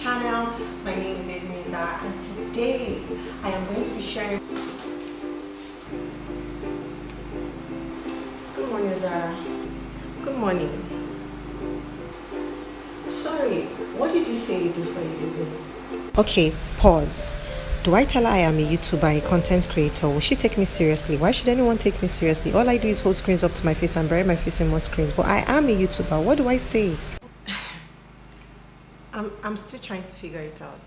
channel. My name is Zara, and today I am going to be sharing. Good morning, Zara. Good morning. Sorry, what did you say you do for a living? Okay, pause. Do I tell her I am a YouTuber, a content creator? Will she take me seriously? Why should anyone take me seriously? All I do is hold screens up to my face and bury my face in more screens. But I am a YouTuber. What do I say? I'm still trying to figure it out.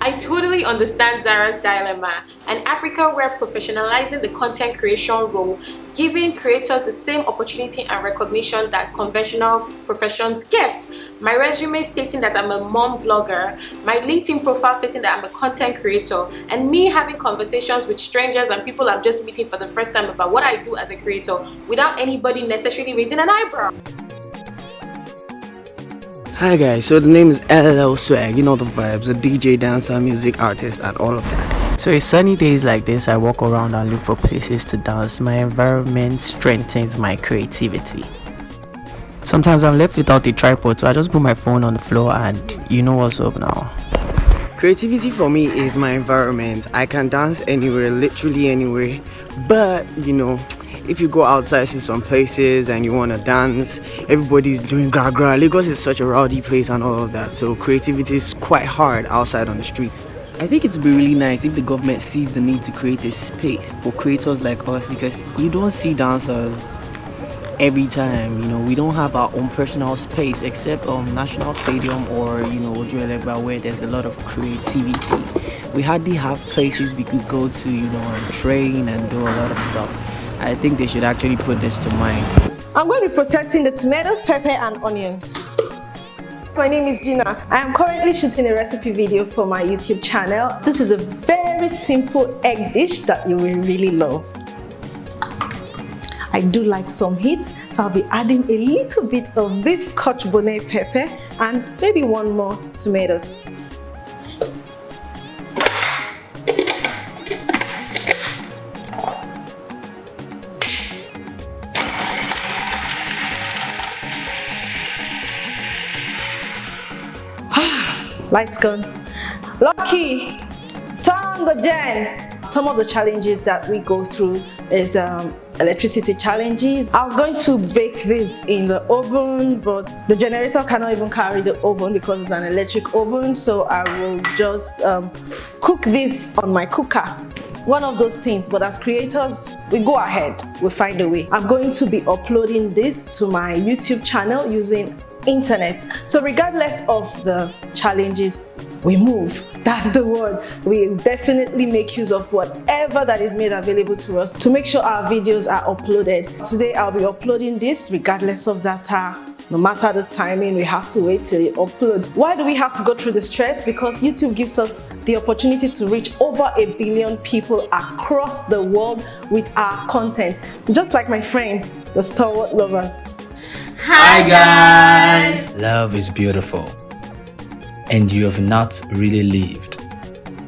I totally understand Zara's dilemma. In Africa, we're professionalizing the content creation role, giving creators the same opportunity and recognition that conventional professions get. My resume stating that I'm a mom vlogger, my LinkedIn profile stating that I'm a content creator, and me having conversations with strangers and people I'm just meeting for the first time about what I do as a creator without anybody necessarily raising an eyebrow. Hi guys, so the name is LL Swag, you know the vibes, a DJ, dancer, music artist and all of that. So it's sunny days like this, I walk around and look for places to dance. My environment strengthens my creativity. Sometimes I'm left without a tripod, so I just put my phone on the floor and you know what's up now. Creativity for me is my environment. I can dance anywhere, literally anywhere, but you know, if you go outside to some places and you want to dance, everybody's doing gra gra. Lagos is such a rowdy place and all of that, so creativity is quite hard outside on the streets. I think it would be really nice if the government sees the need to create a space for creators like us, because you don't see dancers every time. You know, we don't have our own personal space except National Stadium or Ojuelegba, where there's a lot of creativity. We hardly have places we could go to, and train and do a lot of stuff. I think they should actually put this to mind. I'm going to be processing the tomatoes, pepper and onions. My name is Gina. I am currently shooting a recipe video for my YouTube channel. This is a very simple egg dish that you will really love. I do like some heat, so I'll be adding a little bit of this Scotch bonnet pepper and maybe one more tomatoes. Lights gone. Lucky, turn on the gen. Some of the challenges that we go through is electricity challenges. I was going to bake this in the oven, but the generator cannot even carry the oven because it's an electric oven, so I will just cook this on my cooker. One of those things, but as creators, we go ahead, we find a way. I'm going to be uploading this to my YouTube channel using internet. So regardless of the challenges, we move. That's the word. We definitely make use of whatever that is made available to us to make sure our videos are uploaded. Today I'll be uploading this regardless of data. No matter the timing, we have to wait till it uploads. Why do we have to go through the stress? Because YouTube gives us the opportunity to reach over 1 billion people across the world with our content. Just like my friends, the stalwart lovers. Hi guys! Love is beautiful, and you have not really lived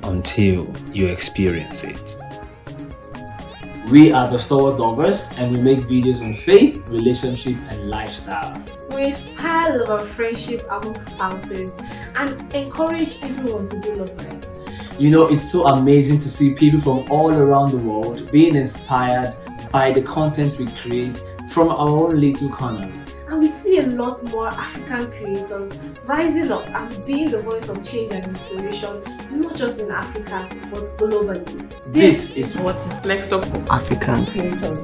until you experience it. We are the Stalwart Lovers, and we make videos on faith, relationship, and lifestyle. We inspire love and friendship among spouses and encourage everyone to do love right. You know, it's so amazing to see people from all around the world being inspired by the content we create from our own little corner. And we see a lot more African creators rising up and being the voice of change and inspiration, not just in Africa, but globally. This is what is NextUp African creators.